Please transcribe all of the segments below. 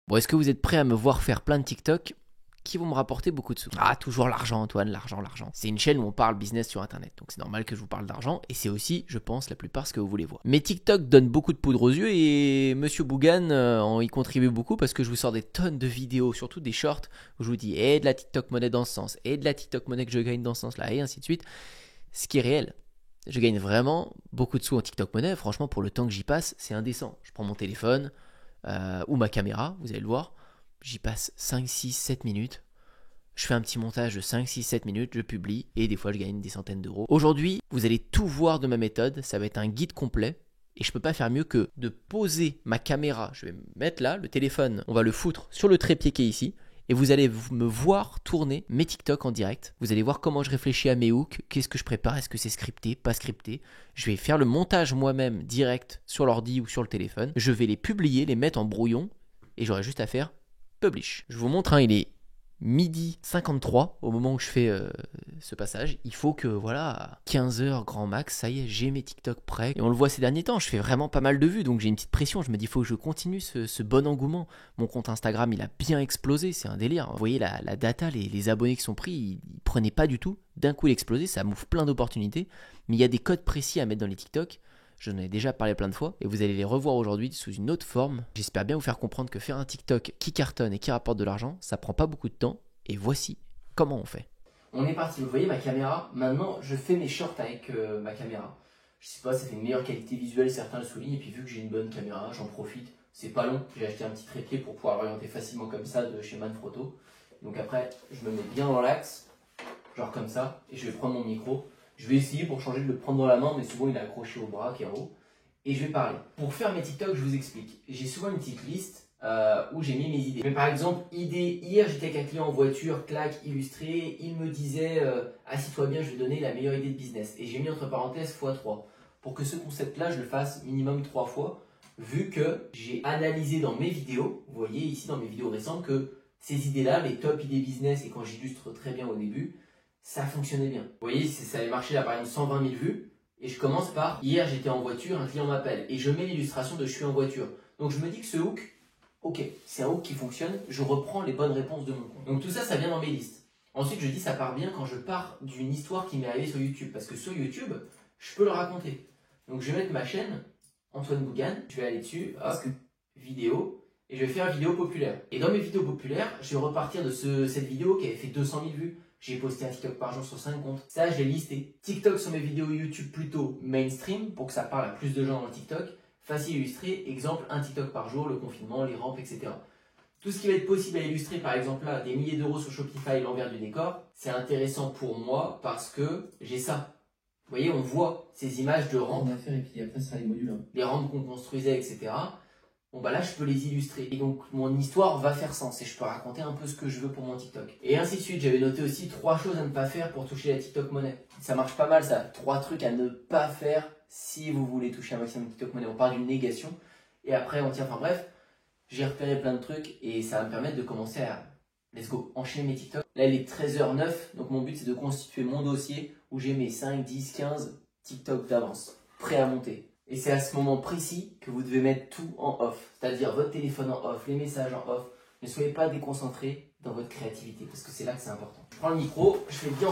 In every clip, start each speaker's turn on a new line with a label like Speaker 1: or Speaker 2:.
Speaker 1: Bon, est-ce que vous êtes prêt à me voir faire plein de TikTok qui vont me rapporter beaucoup de sous? Ah, toujours l'argent, Antoine, l'argent, l'argent. C'est une chaîne où on parle business sur Internet, donc c'est normal que je vous parle d'argent, et c'est aussi, je pense, la plupart ce que vous voulez voir. Mais TikTok donne beaucoup de poudre aux yeux, et Monsieur Bougan y contribue beaucoup parce que je vous sors des tonnes de vidéos, surtout des shorts, où je vous dis, de la TikTok monnaie dans ce sens, et de la TikTok monnaie que je gagne dans ce sens-là, et ainsi de suite. Ce qui est réel. Je gagne vraiment beaucoup de sous en TikTok monnaie, franchement, pour le temps que j'y passe, c'est indécent. Je prends mon téléphone, ou ma caméra, vous allez le voir, j'y passe 5, 6, 7 minutes. Je fais un petit montage de 5, 6, 7 minutes, je publie et des fois je gagne des centaines d'euros. Aujourd'hui, vous allez tout voir de ma méthode, ça va être un guide complet et je peux pas faire mieux que de poser ma caméra. Je vais me mettre là, le téléphone, on va le foutre sur le trépied qui est ici et vous allez me voir tourner mes TikTok en direct. Vous allez voir comment je réfléchis à mes hooks, qu'est-ce que je prépare, est-ce que c'est scripté, pas scripté. Je vais faire le montage moi-même direct sur l'ordi ou sur le téléphone. Je vais les publier, les mettre en brouillon et j'aurai juste à faire publish. Je vous montre, il est midi 53 au moment où je fais ce passage. Il faut que, voilà, à 15h grand max, ça y est, j'ai mes TikTok prêts. Et on le voit ces derniers temps, je fais vraiment pas mal de vues, donc j'ai une petite pression. Je me dis, il faut que je continue ce bon engouement. Mon compte Instagram, il a bien explosé, c'est un délire. Vous voyez, la data, les abonnés qui sont pris, ils prenaient pas du tout. D'un coup, il a explosé, ça m'ouvre plein d'opportunités. Mais il y a des codes précis à mettre dans les TikTok. Je en ai déjà parlé plein de fois et vous allez les revoir aujourd'hui sous une autre forme. J'espère bien vous faire comprendre que faire un TikTok qui cartonne et qui rapporte de l'argent, ça prend pas beaucoup de temps et voici comment on fait. On est parti, vous voyez ma caméra, maintenant je fais mes shorts avec ma caméra. Je sais pas, ça fait une meilleure qualité visuelle, certains le soulignent et puis vu que j'ai une bonne caméra, j'en profite. C'est pas long, j'ai acheté un petit trépied pour pouvoir orienter facilement comme ça de chez Manfrotto. Donc après, je me mets bien dans l'axe, genre comme ça, et je vais prendre mon micro. Je vais essayer pour changer de le prendre dans la main, mais souvent il est accroché au bras qui est en haut. Et je vais parler. Pour faire mes TikTok, je vous explique. J'ai souvent une petite liste où j'ai mis mes idées. Mais par exemple, idée, hier j'étais avec un client en voiture, claque, illustré. Il me disait assis-toi bien, je vais donner la meilleure idée de business. Et j'ai mis entre parenthèses x3. Pour que ce concept-là, je le fasse minimum 3 fois. Vu que j'ai analysé dans mes vidéos, vous voyez ici dans mes vidéos récentes, que ces idées-là, les top idées business, et quand j'illustre très bien au début, ça fonctionnait bien. Vous voyez, ça avait marché là par exemple 120 000 vues. Et je commence par hier j'étais en voiture, un client m'appelle. Et je mets l'illustration de je suis en voiture. Donc je me dis que ce hook, ok, c'est un hook qui fonctionne. Je reprends les bonnes réponses de mon compte. Donc tout ça, ça vient dans mes listes. Ensuite, je dis ça part bien quand je pars d'une histoire qui m'est arrivée sur YouTube. Parce que sur YouTube, je peux le raconter. Donc je vais mettre ma chaîne, Antoine Bougan. Je vais aller dessus, hop, vidéo. Et je vais faire vidéo populaire. Et dans mes vidéos populaires, je vais repartir de cette vidéo qui avait fait 200 000 vues. J'ai posté un TikTok par jour sur 5 comptes. Ça, je l'ai listé. TikTok sur mes vidéos YouTube plutôt mainstream pour que ça parle à plus de gens dans TikTok. Facile à illustrer. Exemple, un TikTok par jour, le confinement, les rampes, etc. Tout ce qui va être possible à illustrer, par exemple là, des milliers d'euros sur Shopify, l'envers du décor, c'est intéressant pour moi parce que j'ai ça. Vous voyez, on voit ces images de rampes.
Speaker 2: Et puis après, ça sera les modules.
Speaker 1: Les rampes qu'on construisait, etc. Bon bah là je peux les illustrer et donc mon histoire va faire sens et je peux raconter un peu ce que je veux pour mon TikTok. Et ainsi de suite, j'avais noté aussi 3 choses à ne pas faire pour toucher la TikTok monnaie. Ça marche pas mal ça, 3 trucs à ne pas faire si vous voulez toucher un maximum de TikTok monnaie. On part d'une négation et après on tient, enfin bref, j'ai repéré plein de trucs et ça va me permettre de commencer à, let's go, enchaîner mes TikTok. Là il est 13h09, donc mon but c'est de constituer mon dossier où j'ai mes 5, 10, 15 TikTok d'avance, prêts à monter. Et c'est à ce moment précis que vous devez mettre tout en off, c'est-à-dire votre téléphone en off, les messages en off. Ne soyez pas déconcentrés dans votre créativité, parce que c'est là que c'est important. Je prends le micro, je fais bien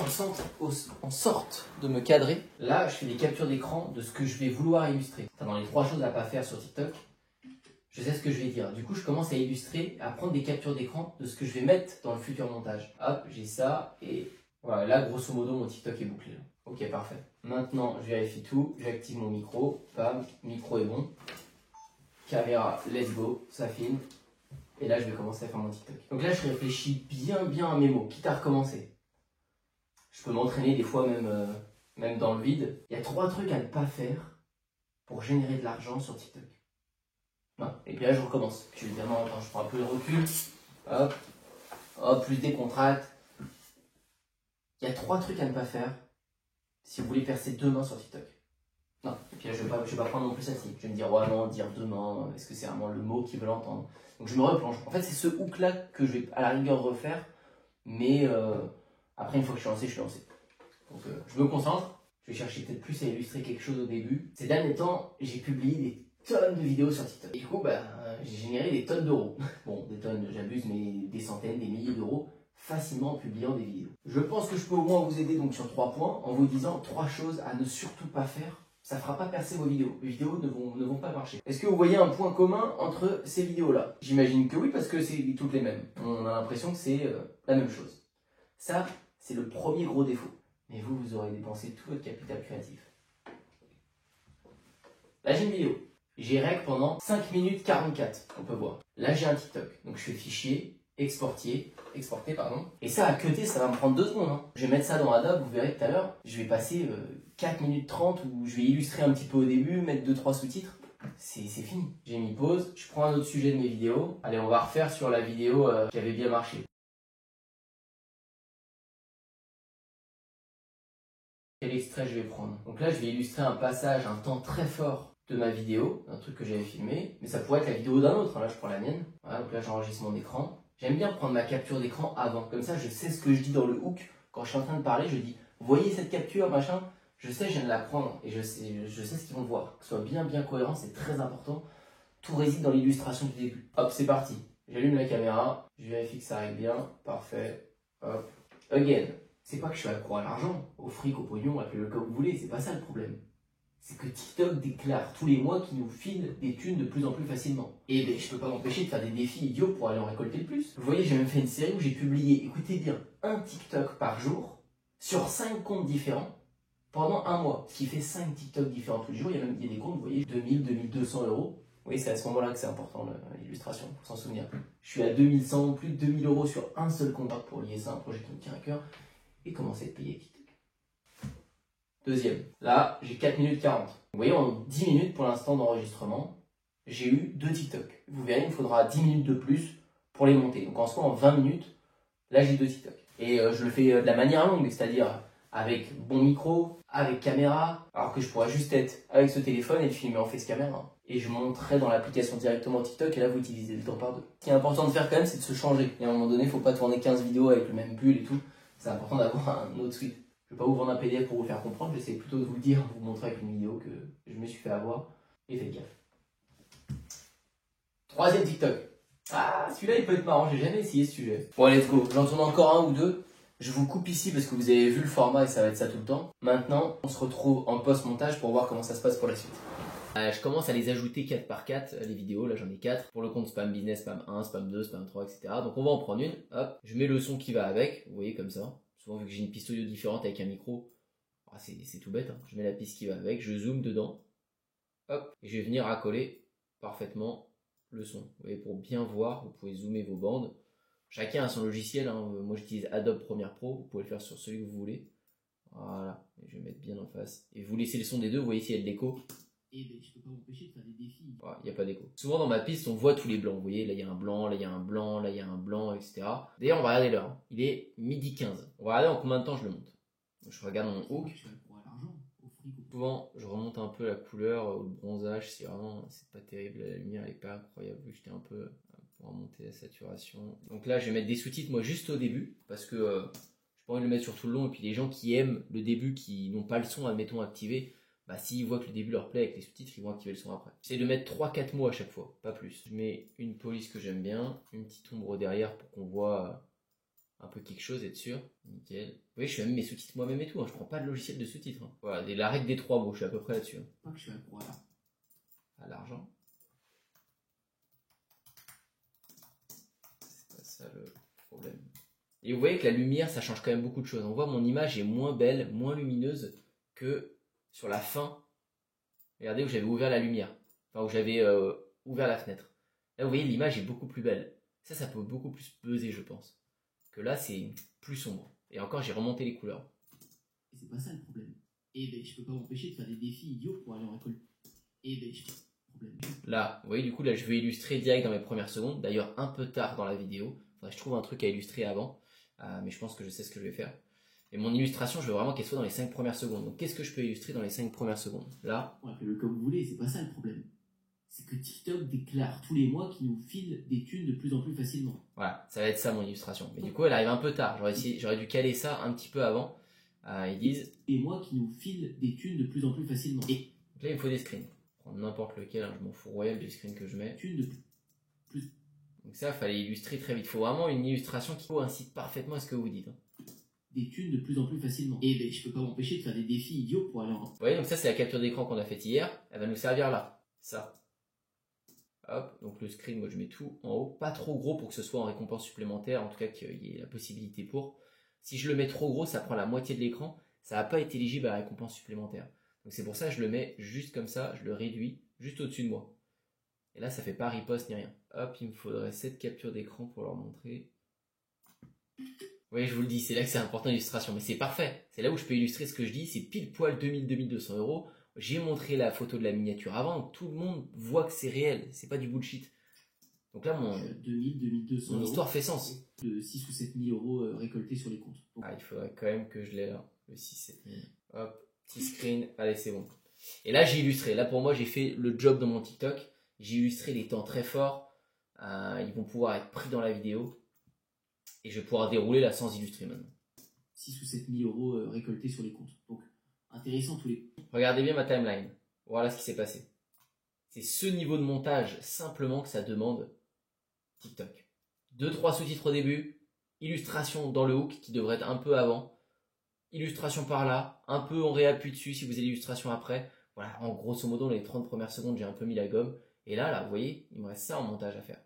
Speaker 1: en sorte de me cadrer. Là, je fais des captures d'écran de ce que je vais vouloir illustrer. Dans les 3 choses à ne pas faire sur TikTok, je sais ce que je vais dire. Du coup, je commence à illustrer, à prendre des captures d'écran de ce que je vais mettre dans le futur montage. Hop, j'ai ça, et voilà, là, grosso modo, mon TikTok est bouclé. Ok, parfait. Maintenant, je vérifie tout, j'active mon micro, bam, micro est bon. Caméra, let's go, ça filme. Et là, je vais commencer à faire mon TikTok. Donc là, je réfléchis bien à mes mots, quitte à recommencer. Je peux m'entraîner des fois même dans le vide. Il y a 3 trucs à ne pas faire pour générer de l'argent sur TikTok. Non. Et puis là, je recommence. Je vais dire non, attends, je prends un peu de recul. Hop, hop, plus décontracte. Il y a 3 trucs à ne pas faire si vous voulez percer demain sur TikTok. Non, et puis là, je vais pas prendre non plus celle-ci. Je vais me dire, ouais, non, dire demain, est-ce que c'est vraiment le mot qu'ils veulent entendre? Donc je me replonge. En fait, c'est ce hook-là que je vais à la rigueur refaire, mais après, une fois que je suis lancé, je suis lancé. Donc je me concentre, je vais chercher peut-être plus à illustrer quelque chose au début. Ces derniers temps, j'ai publié des tonnes de vidéos sur TikTok. Et du coup, j'ai généré des tonnes d'euros. Bon, des tonnes, m'amuse des centaines, des milliers d'euros facilement en publiant des vidéos. Je pense que je peux au moins vous aider donc sur 3 points en vous disant 3 choses à ne surtout pas faire. Ça ne fera pas percer vos vidéos. Les vidéos ne vont pas marcher. Est-ce que vous voyez un point commun entre ces vidéos-là? J'imagine que oui, parce que c'est toutes les mêmes. On a l'impression que c'est la même chose. Ça, c'est le premier gros défaut. Mais vous aurez dépensé tout votre capital créatif. Là, j'ai une vidéo. J'ai rec pendant 5 minutes 44, on peut voir. Là, j'ai un TikTok. Donc, je fais fichier, exporter, Et ça, à cutter, ça va me prendre 2 secondes. Hein. Je vais mettre ça dans Adobe, vous verrez tout à l'heure. Je vais passer 4 minutes 30 où je vais illustrer un petit peu au début, mettre 2-3 sous-titres. C'est fini. J'ai mis pause. Je prends un autre sujet de mes vidéos. Allez, on va refaire sur la vidéo qui avait bien marché. Quel extrait je vais prendre? Donc là, je vais illustrer un passage, un temps très fort de ma vidéo, un truc que j'avais filmé, mais ça pourrait être la vidéo d'un autre. Là, je prends la mienne. Voilà, donc là, j'enregistre mon écran. J'aime bien prendre ma capture d'écran avant. Comme ça, je sais ce que je dis dans le hook. Quand je suis en train de parler, je dis, vous voyez cette capture, machin? Je sais, je viens de la prendre et je sais ce qu'ils vont voir. Que ce soit bien cohérent, c'est très important. Tout réside dans l'illustration du début. Hop, c'est parti. J'allume la caméra. Je vérifie que ça règle bien. Parfait. Hop. Again. C'est pas que je suis accro à l'argent, au fric, au pognon, appelez-le comme vous voulez, c'est pas ça le problème. C'est que TikTok déclare tous les mois qu'il nous file des thunes de plus en plus facilement. Et ben, je peux pas m'empêcher de faire des défis idiots pour aller en récolter le plus. Vous voyez, j'ai même fait une série où j'ai publié, écoutez bien, un TikTok par jour, sur 5 comptes différents, pendant un mois. Ce qui fait 5 TikTok différents tous les jours. Il y a des comptes, vous voyez, 2000, 2200 euros. Oui, c'est à ce moment-là que c'est important, l'illustration, faut s'en souvenir. Je suis à 2100, plus de 2000 euros sur un seul compte pour lier ça à un projet qui me tient à cœur. Et commencer à payer TikTok. Deuxième, là j'ai 4 minutes 40. Vous voyez, en 10 minutes pour l'instant d'enregistrement, j'ai eu 2 TikTok. Vous verrez, il me faudra 10 minutes de plus pour les monter. Donc en soi, en 20 minutes, là j'ai 2 TikTok. Et je le fais de la manière longue, c'est-à-dire avec bon micro, avec caméra, alors que je pourrais juste être avec ce téléphone et le filmer en face caméra. Et je monterai dans l'application directement TikTok et là vous utilisez le temps par 2. Ce qui est important de faire quand même, c'est de se changer. Et à un moment donné, il ne faut pas tourner 15 vidéos avec le même pull et tout. C'est important d'avoir un autre suite. Je ne vais pas vous vendre un PDF pour vous faire comprendre, j'essaie plutôt de vous le dire, vous montrer avec une vidéo que je me suis fait avoir. Et faites gaffe. Troisième TikTok. Ah, celui-là il peut être marrant, j'ai jamais essayé ce sujet. Bon, let's go. J'en tourne encore un ou deux. Je vous coupe ici parce que vous avez vu le format et ça va être ça tout le temps. Maintenant, on se retrouve en post-montage pour voir comment ça se passe pour la suite. Je commence à les ajouter 4 par 4, les vidéos, là j'en ai 4. Pour le compte Spam Business, Spam 1, Spam 2, Spam 3, etc. Donc on va en prendre une, hop, je mets le son qui va avec, vous voyez comme ça. Souvent vu que j'ai une piste audio différente avec un micro, c'est tout bête, hein. Je mets la piste qui va avec, je zoome dedans, hop, et je vais venir raccoler parfaitement le son. Vous voyez, pour bien voir, vous pouvez zoomer vos bandes. Chacun a son logiciel, hein. Moi j'utilise Adobe Premiere Pro, vous pouvez le faire sur celui que vous voulez. Voilà, et je vais mettre bien en face. Et vous laissez le son des deux, vous voyez s'il y a de l'écho. Et ben, je peux pas m'empêcher de faire des défis. Il n'y a pas d'écho. Souvent dans ma piste, on voit tous les blancs. Vous voyez, là il y a un blanc, là il y a un blanc, là il y a un blanc, etc. D'ailleurs, on va regarder l'heure. Il est midi 15. On va regarder en combien de temps je le monte. Donc, je regarde mon hook. Souvent, je remonte un peu la couleur ou le bronzage si vraiment c'est pas terrible. La lumière elle est pas incroyable. J'étais un peu pour remonter la saturation. Donc là, je vais mettre des sous-titres moi juste au début parce que j'ai pas envie de le mettre sur tout le long. Et puis les gens qui aiment le début, qui n'ont pas le son, admettons, activé. Bah, s'ils voient que le début leur plaît avec les sous-titres, ils vont activer le son après. J'essaie de mettre 3-4 mots à chaque fois, pas plus. Je mets une police que j'aime bien, une petite ombre derrière pour qu'on voit un peu quelque chose, être sûr. Nickel. Vous voyez, je fais même mes sous-titres moi-même et tout, hein. Je prends pas de logiciel de sous-titres. Hein. Voilà, la règle des 3 mots, je suis à peu près là-dessus. Hein. Pas que je suis à l'argent. C'est pas ça le problème. Et vous voyez que la lumière, ça change quand même beaucoup de choses. On voit mon image est moins belle, moins lumineuse que sur la fin, regardez où j'avais ouvert la lumière, enfin où j'avais ouvert la fenêtre. Là vous voyez l'image est beaucoup plus belle. Ça peut beaucoup plus peser je pense. Que là c'est plus sombre. Et encore j'ai remonté les couleurs. Et c'est pas ça le problème. Et ben je peux pas m'empêcher de faire des défis idiots pour aller en récolte. Et ben je... problème. Là, vous voyez du coup là je vais illustrer direct dans mes premières secondes. D'ailleurs un peu tard dans la vidéo. Faudrait que je trouve un truc à illustrer avant. Mais je pense que je sais ce que je vais faire. Et mon illustration, je veux vraiment qu'elle soit dans les 5 premières secondes. Donc, qu'est-ce que je peux illustrer dans les 5 premières secondes? Là, on appelle-le comme vous voulez, c'est pas ça le problème. C'est que TikTok déclare tous les mois qu'il nous file des thunes de plus en plus facilement. Voilà, ça va être ça mon illustration. Mais du coup, elle arrive un peu tard. J'aurais dû caler ça un petit peu avant. Ils disent des mois qui nous filent des thunes de plus en plus facilement. Et donc là, il me faut des screens. Prendre n'importe lequel, hein, je m'en fous royal du screen que je mets. Thunes de plus. Donc ça, il fallait illustrer très vite. Il faut vraiment une illustration qui coïncide parfaitement à ce que vous dites.
Speaker 2: Des thunes de plus en plus facilement. Et ben, je peux pas m'empêcher de faire des défis idiots pour aller en...
Speaker 1: Vous voyez, donc ça, c'est la capture d'écran qu'on a faite hier. Elle va nous servir là. Ça. Hop, donc le screen, moi je mets tout en haut. Pas trop gros pour que ce soit en récompense supplémentaire, en tout cas qu'il y ait la possibilité pour. Si je le mets trop gros, ça prend la moitié de l'écran. Ça va pas être éligible à la récompense supplémentaire. Donc c'est pour ça que je le mets juste comme ça, je le réduis juste au-dessus de moi. Et là, ça fait pas riposte ni rien. Hop, il me faudrait cette capture d'écran pour leur montrer. Vous voyez, je vous le dis, c'est là que c'est important l'illustration. Mais c'est parfait. C'est là où je peux illustrer ce que je dis. C'est pile poil 2000-2200 euros. J'ai montré la photo de la miniature avant. Tout le monde voit que c'est réel. C'est pas du bullshit. Donc là, mon
Speaker 2: 2000-2200
Speaker 1: mon histoire fait sens.
Speaker 2: De 6 ou 7 000 euros récoltés sur les comptes. Donc,
Speaker 1: il faudrait quand même que je l'ai là. Le 6-7 000. Hop, petit screen. Allez, c'est bon. Et là, j'ai illustré. Là, pour moi, j'ai fait le job dans mon TikTok. J'ai illustré les temps très forts. Ils vont pouvoir être pris dans la vidéo. Et je vais pouvoir dérouler là sans illustrer maintenant.
Speaker 2: 6 ou 7 000 euros récoltés sur les comptes. Donc, intéressant tous les...
Speaker 1: Regardez bien ma timeline. Voilà ce qui s'est passé. C'est ce niveau de montage simplement que ça demande TikTok. 2-3 sous-titres au début. Illustration dans le hook qui devrait être un peu avant. Illustration par là. Un peu on réappuie dessus si vous avez l'illustration après. Voilà, en grosso modo, les 30 premières secondes, j'ai un peu mis la gomme. Et là, vous voyez, il me reste ça en montage à faire.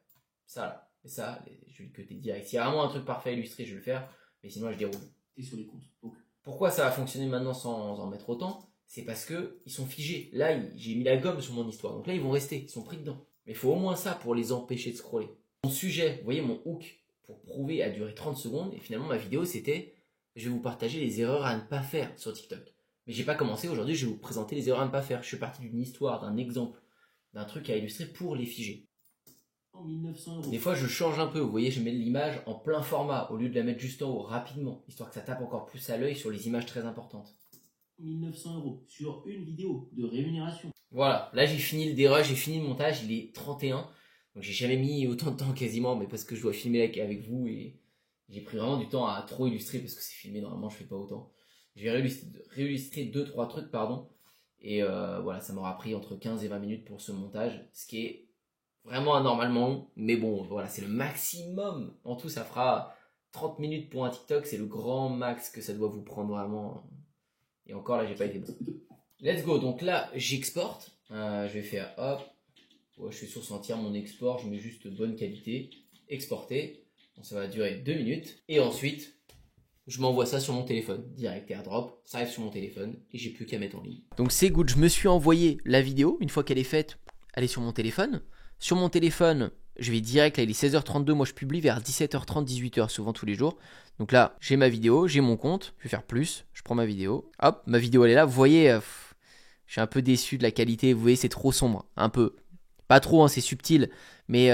Speaker 1: Ça là. Et ça, je vais le cutter direct. S'il y a vraiment un truc parfait à illustrer, je vais le faire. Mais sinon, je déroule.
Speaker 2: Et sur les comptes. Donc,
Speaker 1: pourquoi ça va fonctionner maintenant sans en mettre autant? C'est parce que ils sont figés. Là, j'ai mis la gomme sur mon histoire. Donc là, ils vont rester. Ils sont pris dedans. Mais il faut au moins ça pour les empêcher de scroller. Mon sujet, vous voyez, mon hook, pour prouver, a duré 30 secondes. Et finalement, ma vidéo, c'était je vais vous partager les erreurs à ne pas faire sur TikTok. Mais j'ai pas commencé. Aujourd'hui, je vais vous présenter les erreurs à ne pas faire. Je suis parti d'une histoire, d'un exemple, d'un truc à illustrer pour les figer.
Speaker 2: 1900 euros.
Speaker 1: Des fois, je change un peu. Vous voyez, je mets l'image en plein format au lieu de la mettre juste en haut, rapidement, histoire que ça tape encore plus à l'œil sur les images très importantes.
Speaker 2: 1900 euros sur une vidéo de rémunération.
Speaker 1: Voilà, là j'ai fini le dérush, j'ai fini le montage, il est 31. Donc j'ai jamais mis autant de temps quasiment, mais parce que je dois filmer avec vous et j'ai pris vraiment du temps à trop illustrer parce que c'est filmé, normalement je fais pas autant. Je vais réillustrer 2-3 trucs, pardon. Et voilà, ça m'aura pris entre 15 et 20 minutes pour ce montage, ce qui est vraiment anormalement long, mais bon, voilà, c'est le maximum. En tout, ça fera 30 minutes pour un TikTok, c'est le grand max que ça doit vous prendre vraiment. Et encore, là, j'ai pas été bon. Let's go, donc là, j'exporte. Je vais faire, hop, ouais, je suis sûr sentir mon export, je mets juste bonne qualité, exporter. Bon, ça va durer 2 minutes. Et ensuite, je m'envoie ça sur mon téléphone, direct AirDrop, ça arrive sur mon téléphone et j'ai plus qu'à mettre en ligne. Donc c'est good, je me suis envoyé la vidéo, une fois qu'elle est faite, elle est sur mon téléphone. Sur mon téléphone, je vais direct, là il est 16h32, moi je publie vers 17h30, 18h souvent tous les jours. Donc là, j'ai ma vidéo, j'ai mon compte, je vais faire plus, je prends ma vidéo. Hop, ma vidéo elle est là, vous voyez, je suis un peu déçu de la qualité, vous voyez c'est trop sombre, un peu. Pas trop, hein, c'est subtil, mais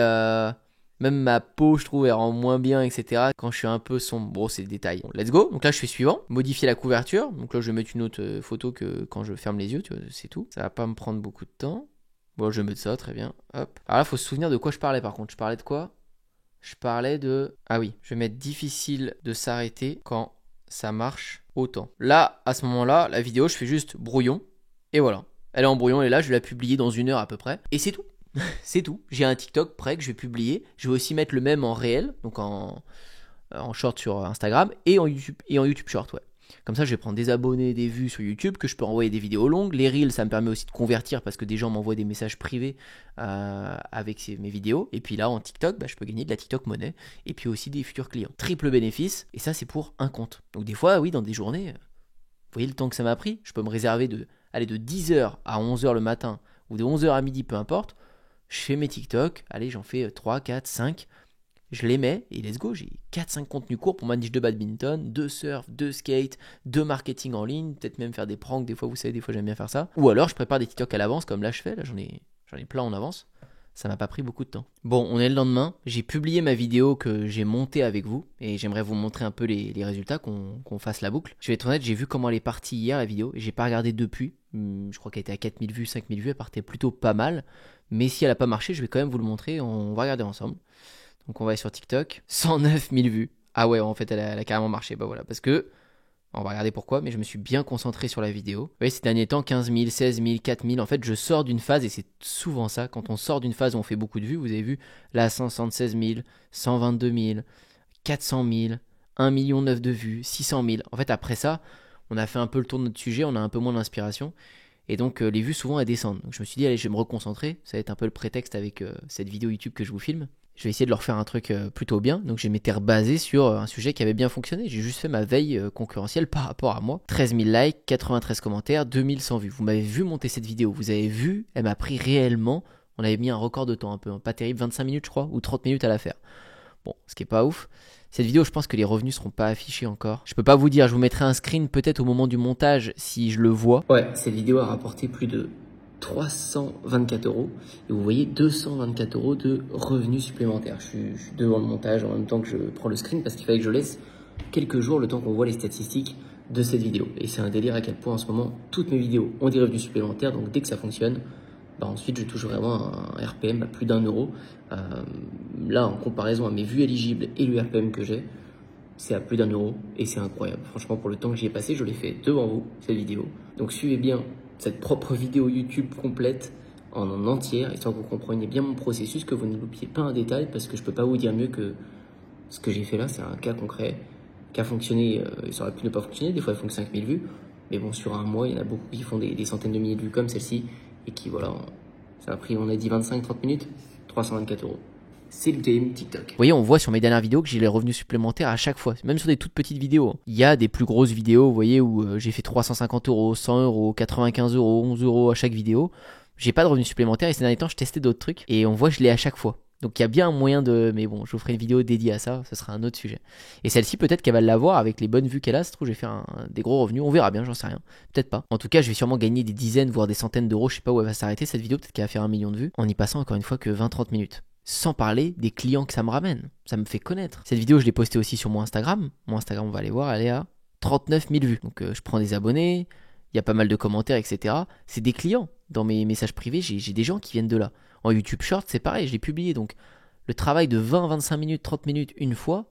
Speaker 1: même ma peau je trouve elle rend moins bien, etc. Quand je suis un peu sombre, bon c'est le détail. Bon, let's go, donc là je fais suivant, modifier la couverture. Donc là je vais mettre une autre photo que quand je ferme les yeux, tu vois, c'est tout. Ça va pas me prendre beaucoup de temps. Bon, je vais mettre ça, très bien. Hop. Alors là, il faut se souvenir de quoi je parlais par contre. Je parlais de quoi? Je parlais de... Ah oui, je vais mettre difficile de s'arrêter quand ça marche autant. Là, à ce moment-là, la vidéo, je fais juste brouillon. Et voilà. Elle est en brouillon, elle est là, je vais la publier dans 1 heure à peu près. Et c'est tout. C'est tout. J'ai un TikTok prêt que je vais publier. Je vais aussi mettre le même en réel, donc en short sur Instagram et en YouTube Short, ouais. Comme ça, je vais prendre des abonnés, des vues sur YouTube, que je peux envoyer des vidéos longues. Les Reels, ça me permet aussi de convertir parce que des gens m'envoient des messages privés avec mes vidéos. Et puis là, en TikTok, je peux gagner de la TikTok monnaie et puis aussi des futurs clients. Triple bénéfice, et ça, c'est pour un compte. Donc des fois, oui, dans des journées, vous voyez le temps que ça m'a pris. Je peux me réserver de 10h à 11h le matin ou de 11h à midi, peu importe. Je fais mes TikTok, allez, j'en fais 3, 4, 5. Je les mets et let's go, j'ai 4-5 contenus courts pour ma niche de badminton, de surf, de skate, de marketing en ligne, peut-être même faire des pranks, des fois vous savez, des fois j'aime bien faire ça. Ou alors je prépare des TikTok à l'avance comme là je fais, là j'en ai plein en avance. Ça m'a pas pris beaucoup de temps. Bon, on est le lendemain, j'ai publié ma vidéo que j'ai montée avec vous et j'aimerais vous montrer un peu les résultats, qu'on fasse la boucle. Je vais être honnête, j'ai vu comment elle est partie hier la vidéo et j'ai pas regardé depuis. Je crois qu'elle était à 4000 vues, 5000 vues, elle partait plutôt pas mal. Mais si elle a pas marché, je vais quand même vous le montrer, on va regarder ensemble. Donc on va aller sur TikTok, 109 000 vues. Ah ouais, en fait elle a carrément marché, bah voilà, parce que On va regarder pourquoi, mais je me suis bien concentré sur la vidéo. Vous voyez, ces derniers temps, 15 000, 16 000, 4 000. En fait, je sors d'une phase, et c'est souvent ça, quand on sort d'une phase où on fait beaucoup de vues, vous avez vu, là, 176 000, 122 000, 400 000, 1,9 million de vues, 600 000. En fait, après ça, on a fait un peu le tour de notre sujet, on a un peu moins d'inspiration. Et donc, les vues, souvent, elles descendent. Donc, je me suis dit, allez, je vais me reconcentrer. Ça va être un peu le prétexte avec cette vidéo YouTube que je vous filme. Je vais essayer de leur faire un truc plutôt bien. Donc, je m'étais rebasé sur un sujet qui avait bien fonctionné. J'ai juste fait ma veille concurrentielle par rapport à moi. 13 000 likes, 93 commentaires, 2100 vues. Vous m'avez vu monter cette vidéo. Vous avez vu, elle m'a pris réellement. On avait mis un record de temps un peu, hein, pas terrible, 25 minutes, je crois, ou 30 minutes à la faire. Bon, ce qui est pas ouf. Cette vidéo, je pense que les revenus seront pas affichés encore. Je peux pas vous dire, je vous mettrai un screen peut-être au moment du montage si je le vois.
Speaker 2: Ouais, cette vidéo a rapporté plus de 324 euros. Et vous voyez 224 euros de revenus supplémentaires. Je suis devant le montage en même temps que je prends le screen parce qu'il fallait que je laisse quelques jours le temps qu'on voit les statistiques de cette vidéo. Et c'est un délire à quel point en ce moment, toutes mes vidéos ont des revenus supplémentaires. Donc dès que ça fonctionne, ensuite je touche vraiment un RPM à plus d'1 euro. Là, en comparaison à mes vues éligibles et le RPM que j'ai, c'est à plus d'1 euro et c'est incroyable. Franchement, pour le temps que j'y ai passé, je l'ai fait devant vous, cette vidéo. Donc suivez bien cette propre vidéo YouTube complète en entière, histoire que vous compreniez bien mon processus, que vous ne loupiez pas un détail, parce que je peux pas vous dire mieux que ce que j'ai fait là. C'est un cas concret qui a fonctionné, ça aurait pu ne pas fonctionner, des fois elles font que 5000 vues, mais bon, sur un mois, il y en a beaucoup qui font des centaines de milliers de vues comme celle-ci, et qui, voilà, ça a pris, on a dit 25-30 minutes, 324 euros. C'est le game TikTok.
Speaker 1: Vous voyez, on voit sur mes dernières vidéos que j'ai les revenus supplémentaires à chaque fois, même sur des toutes petites vidéos. Il y a des plus grosses vidéos, vous voyez, où j'ai fait 350 euros, 100 euros, 95 euros, 11 euros à chaque vidéo. J'ai pas de revenus supplémentaires et ces derniers temps, je testais d'autres trucs et on voit que je l'ai à chaque fois. Donc il y a bien un moyen de... Mais bon, je vous ferai une vidéo dédiée à ça, ce sera un autre sujet. Et celle-ci, peut-être qu'elle va l'avoir avec les bonnes vues qu'elle a, ça se trouve, je vais faire des gros revenus, on verra bien, j'en sais rien. Peut-être pas. En tout cas, je vais sûrement gagner des dizaines, voire des centaines d'euros, je sais pas où elle va s'arrêter cette vidéo, peut-être qu'elle va faire 1 million de vues, en y passant encore une fois que 20-30 minutes. Sans parler des clients que ça me ramène, ça me fait connaître. Cette vidéo, je l'ai postée aussi sur mon Instagram. Mon Instagram, on va aller voir, elle est à 39 000 vues. Donc je prends des abonnés, il y a pas mal de commentaires, etc. C'est des clients. Dans mes messages privés, j'ai des gens qui viennent de là. En YouTube Short, c'est pareil, je l'ai publié. Donc le travail de 20, 25 minutes, 30 minutes une fois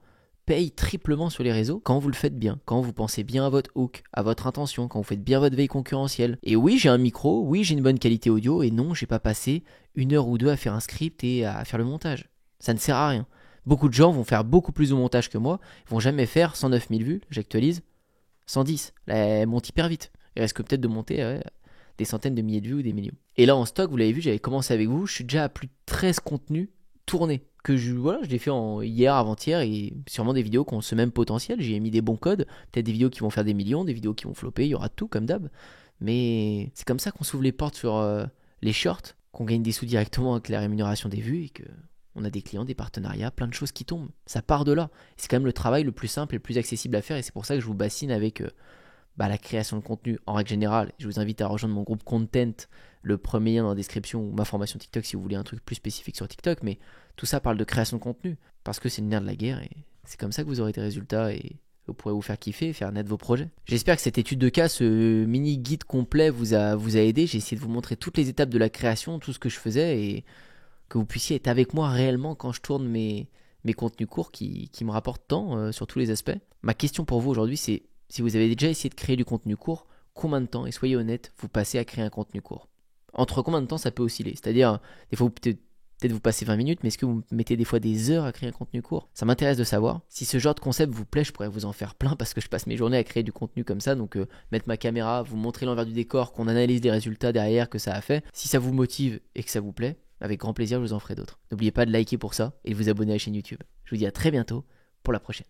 Speaker 1: paye triplement sur les réseaux quand vous le faites bien, quand vous pensez bien à votre hook, à votre intention, quand vous faites bien votre veille concurrentielle. Et oui, j'ai un micro, oui, j'ai une bonne qualité audio, et non, j'ai pas passé 1 heure ou 2 à faire un script et à faire le montage. Ça ne sert à rien. Beaucoup de gens vont faire beaucoup plus de montage que moi, ils vont jamais faire 109 000 vues, j'actualise, 110. Là, elle monte hyper vite. Il reste que peut-être de monter des centaines de milliers de vues ou des millions. Et là, en stock, vous l'avez vu, j'avais commencé avec vous, je suis déjà à plus de 13 contenus tournés. Que je l'ai fait hier, avant-hier, et sûrement des vidéos qui ont ce même potentiel. J'y ai mis des bons codes, peut-être des vidéos qui vont faire des millions, des vidéos qui vont flopper, il y aura tout comme d'hab. Mais c'est comme ça qu'on s'ouvre les portes sur les shorts, qu'on gagne des sous directement avec la rémunération des vues et qu'on a des clients, des partenariats, plein de choses qui tombent. Ça part de là. C'est quand même le travail le plus simple et le plus accessible à faire, et c'est pour ça que je vous bassine avec la création de contenu en règle générale. Je vous invite à rejoindre mon groupe Content, le premier lien dans la description, ou ma formation TikTok si vous voulez un truc plus spécifique sur TikTok, mais tout ça parle de création de contenu, parce que c'est le nerf de la guerre, et c'est comme ça que vous aurez des résultats, et vous pourrez vous faire kiffer et faire naître vos projets. J'espère que cette étude de cas, ce mini guide complet vous a aidé. J'ai essayé de vous montrer toutes les étapes de la création, tout ce que je faisais, et que vous puissiez être avec moi réellement quand je tourne mes contenus courts qui me rapportent tant sur tous les aspects. Ma question pour vous aujourd'hui, c'est si vous avez déjà essayé de créer du contenu court, combien de temps, et soyez honnête, vous passez à créer un contenu court? Entre combien de temps ça peut osciller? C'est-à-dire, des fois, peut-être vous passez 20 minutes, mais est-ce que vous mettez des fois des heures à créer un contenu court? Ça m'intéresse de savoir. Si ce genre de concept vous plaît, je pourrais vous en faire plein parce que je passe mes journées à créer du contenu comme ça. Donc, mettre ma caméra, vous montrer l'envers du décor, qu'on analyse les résultats derrière que ça a fait. Si ça vous motive et que ça vous plaît, avec grand plaisir, je vous en ferai d'autres. N'oubliez pas de liker pour ça et de vous abonner à la chaîne YouTube. Je vous dis à très bientôt pour la prochaine.